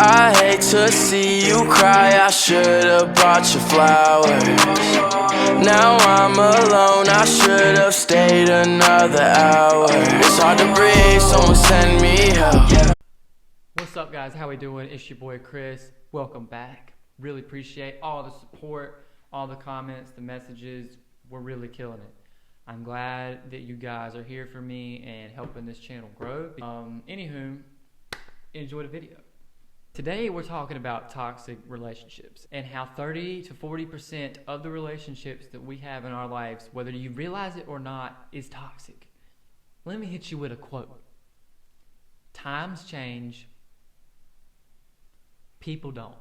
I hate to see you cry, I should've bought you flowers. Now I'm alone, I should've stayed another hour. It's hard to breathe, someone send me help. What's up guys, how we doing? It's your boy Chris. Welcome back. Really appreciate all the support, all the comments, the messages. We're really killing it. I'm glad that you guys are here for me and helping this channel grow. Anywho, enjoy the video. Today we're talking about toxic relationships and how 30 to 40% of the relationships that we have in our lives, whether you realize it or not, is toxic. Let me hit you with a quote. Times change, people don't.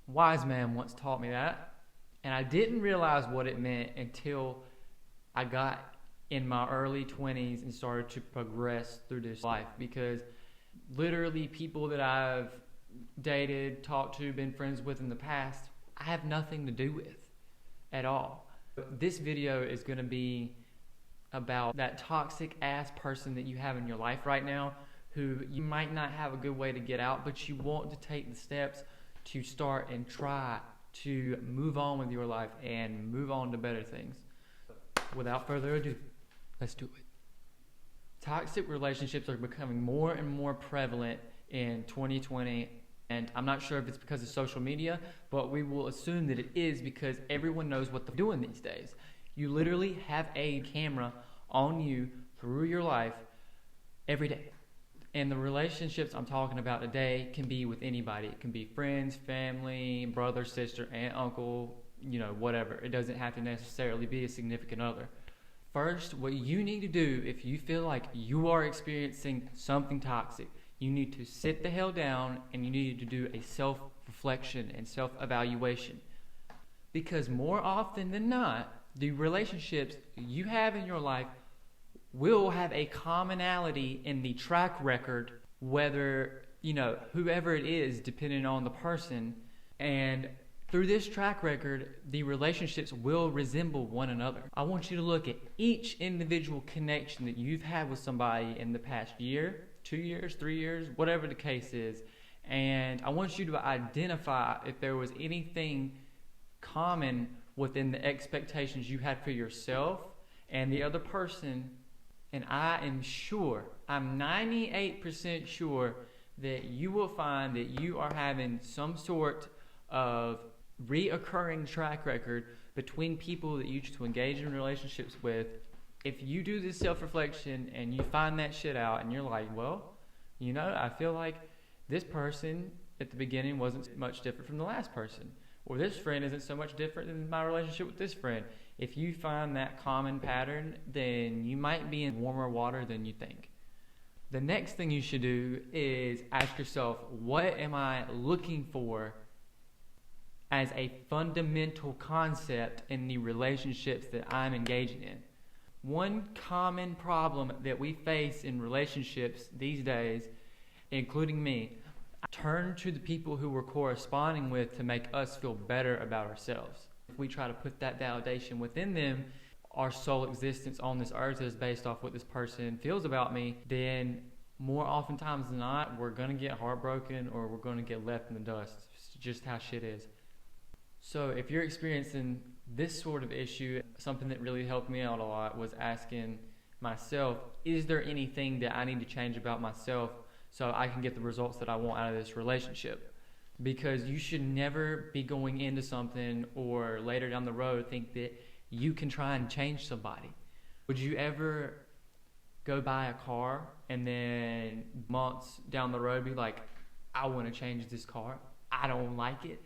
Wise man once taught me that, and I didn't realize what it meant until I got in my early 20s and started to progress through this life, because literally people that I've dated, talked to, been friends with in the past, I have nothing to do with at all. This video is going to be about that toxic ass person that you have in your life right now, who you might not have a good way to get out, but you want to take the steps to start and try to move on with your life and move on to better things. Without further ado, let's do it. Toxic relationships are becoming more and more prevalent in 2020, and I'm not sure if it's because of social media, but we will assume that it is because everyone knows what they're doing these days. You literally have a camera on you through your life every day. And the relationships I'm talking about today can be with anybody. It can be friends, family, brother, sister, aunt, uncle, whatever. It doesn't have to necessarily be a significant other. First, what you need to do if you feel like you are experiencing something toxic, you need to sit the hell down and you need to do a self-reflection and self-evaluation. Because more often than not, the relationships you have in your life will have a commonality in the track record, whether, whoever it is, depending on the person. And through this track record, the relationships will resemble one another. I want you to look at each individual connection that you've had with somebody in the past year, 2 years, 3 years, whatever the case is. And I want you to identify if there was anything common within the expectations you had for yourself and the other person. And I am sure, I'm 98% sure that you will find that you are having some sort of reoccurring track record between people that you choose to engage in relationships with. If you do this self-reflection and you find that shit out and you're like, well, I feel like this person at the beginning wasn't much different from the last person, or this friend isn't so much different than my relationship with this friend. If you find that common pattern, then you might be in warmer water than you think. The next thing you should do is ask yourself, what am I looking for as a fundamental concept in the relationships that I'm engaging in? One common problem that we face in relationships these days, including me, I turn to the people who we're corresponding with to make us feel better about ourselves. If we try to put that validation within them, our sole existence on this earth is based off what this person feels about me, then more oftentimes than not, we're going to get heartbroken or we're going to get left in the dust. It's just how shit is. So if you're experiencing this sort of issue, something that really helped me out a lot was asking myself, is there anything that I need to change about myself so I can get the results that I want out of this relationship? Because you should never be going into something or later down the road think that you can try and change somebody. Would you ever go buy a car and then months down the road be like, I want to change this car. I don't like it.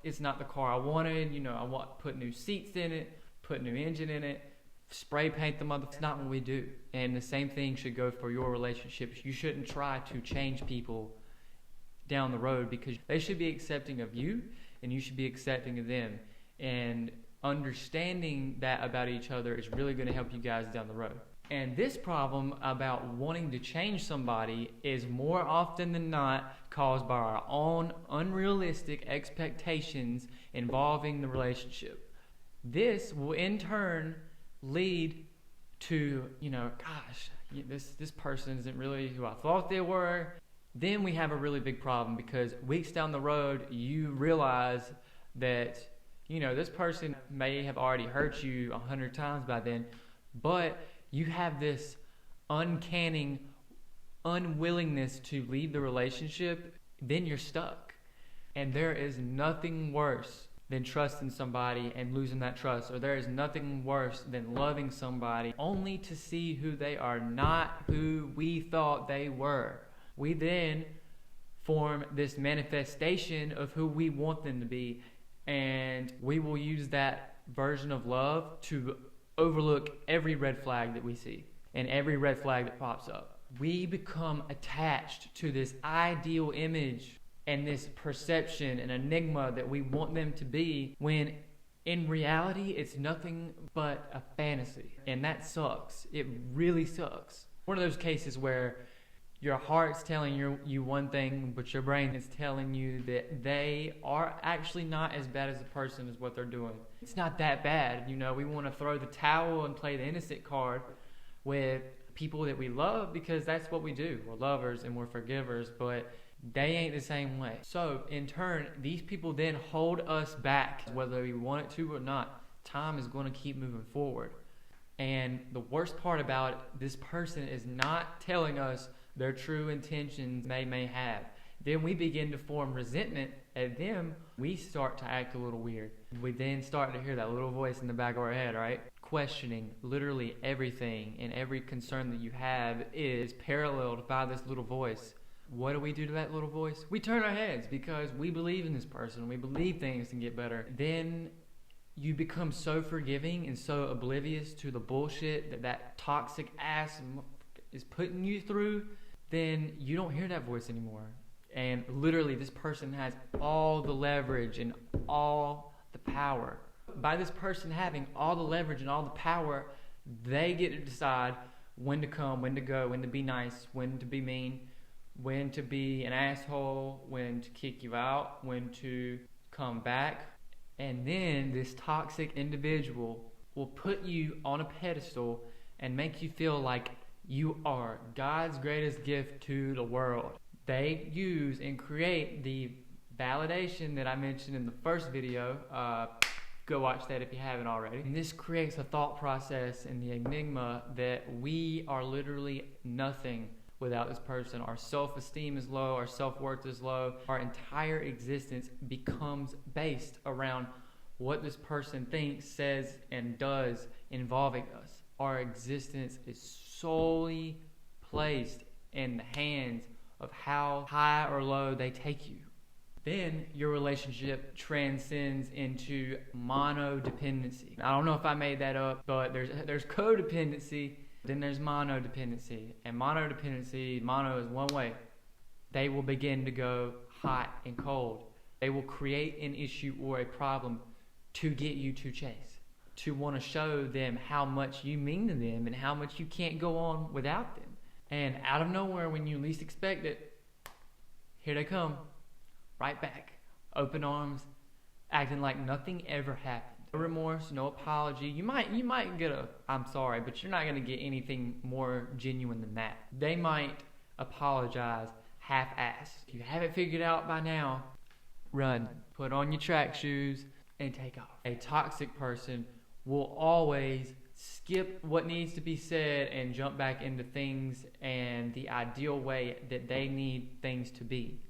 It's not the car I wanted. I want to put new seats in it, put new engine in it, spray paint the mother. It's not what we do. And the same thing should go for your relationships. You shouldn't try to change people down the road, because they should be accepting of you and you should be accepting of them. And understanding that about each other is really going to help you guys down the road. And this problem about wanting to change somebody is more often than not caused by our own unrealistic expectations involving the relationship. This will in turn lead to, gosh, this person isn't really who I thought they were. then we have a really big problem, because weeks down the road, you realize that, this person may have already hurt you 100 times by then, but you have this uncanny unwillingness to leave the relationship. Then you're stuck. And there is nothing worse than trusting somebody and losing that trust, or there is nothing worse than loving somebody only to see who they are not who we thought they were. We then form this manifestation of who we want them to be, and we will use that version of love to overlook every red flag that we see and every red flag that pops up. We become attached to this ideal image and this perception and enigma that we want them to be, when in reality it's nothing but a fantasy. And that sucks. It really sucks. One of those cases where your heart's telling you one thing, but your brain is telling you that they are actually not as bad as the person as what they're doing. It's not that bad. We want to throw the towel and play the innocent card with people that we love, because that's what we do. We're lovers and we're forgivers, but they ain't the same way. So in turn, these people then hold us back, whether we want it to or not. Time is going to keep moving forward. And the worst part about it, this person is not telling us their true intentions they may have. Then we begin to form resentment at them. We start to act a little weird. We then start to hear that little voice in the back of our head, right? Questioning literally everything, and every concern that you have is paralleled by this little voice. What do we do to that little voice? We turn our heads, because we believe in this person. We believe things can get better. Then you become so forgiving and so oblivious to the bullshit that toxic ass is putting you through, then you don't hear that voice anymore. And literally, this person has all the leverage and all the power. By this person having all the leverage and all the power, they get to decide when to come, when to go, when to be nice, when to be mean, when to be an asshole, when to kick you out, when to come back. And then this toxic individual will put you on a pedestal and make you feel like you are God's greatest gift to the world. They use and create the validation that I mentioned in the first video. Go watch that if you haven't already. And this creates a thought process and the enigma that we are literally nothing without this person. Our self-esteem is low, our self-worth is low. Our entire existence becomes based around what this person thinks, says, and does involving us. Our existence is solely placed in the hands of how high or low they take you. Then your relationship transcends into monodependency. I don't know if I made that up, but there's codependency, then there's monodependency. And monodependency, mono is one way. They will begin to go hot and cold. They will create an issue or a problem to get you to chase, to want to show them how much you mean to them and how much you can't go on without them. And out of nowhere, when you least expect it, here they come, right back, open arms, acting like nothing ever happened. No remorse, no apology. You might get a I'm sorry, but you're not going to get anything more genuine than that. They might apologize half-assed. If you haven't figured out by now, run. Put on your track shoes and take off. A toxic person will always skip what needs to be said and jump back into things and the ideal way that they need things to be.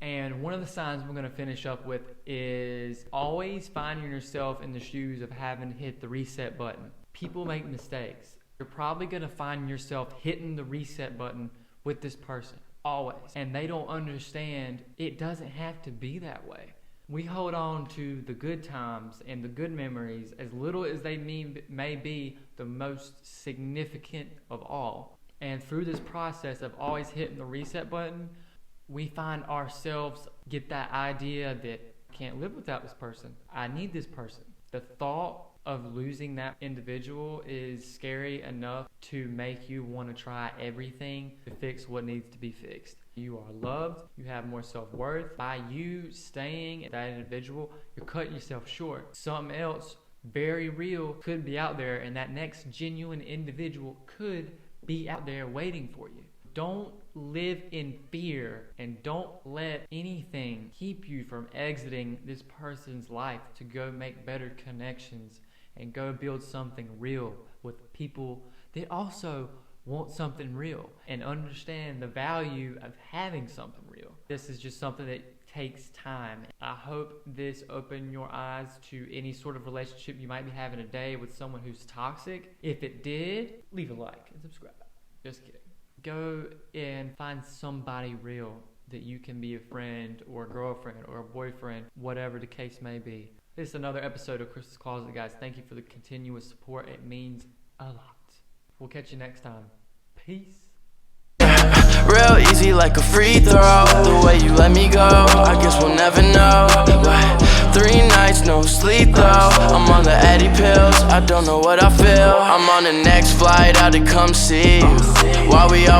And one of the signs we're going to finish up with is always finding yourself in the shoes of having hit the reset button. People make mistakes. You're probably going to find yourself hitting the reset button with this person, always. And they don't understand it doesn't have to be that way. We hold on to the good times and the good memories, as little as they may be the most significant of all. And through this process of always hitting the reset button, we find ourselves get that idea that I can't live without this person. I need this person. The thought of losing that individual is scary enough to make you want to try everything to fix what needs to be fixed. You are loved. You have more self-worth. By you staying at that individual, you're cutting yourself short. Something else very real could be out there, and that next genuine individual could be out there waiting for you. Don't live in fear, and don't let anything keep you from exiting this person's life to go make better connections and go build something real with people that also want something real and understand the value of having something real. This is just something that takes time. I hope this opened your eyes to any sort of relationship you might be having today with someone who's toxic. If it did, leave a like and subscribe. Just kidding. Go and find somebody real that you can be a friend or a girlfriend or a boyfriend, whatever the case may be. This is another episode of Chris's Closet, guys. Thank you for the continuous support. It means a lot. We'll catch you next time. Peace. Real easy like a free throw. The way you let me go, I guess we'll never know. 3 nights, no sleep though. I'm on the Addy pills, I don't know what I feel. I'm on the next flight out to come see you. While we all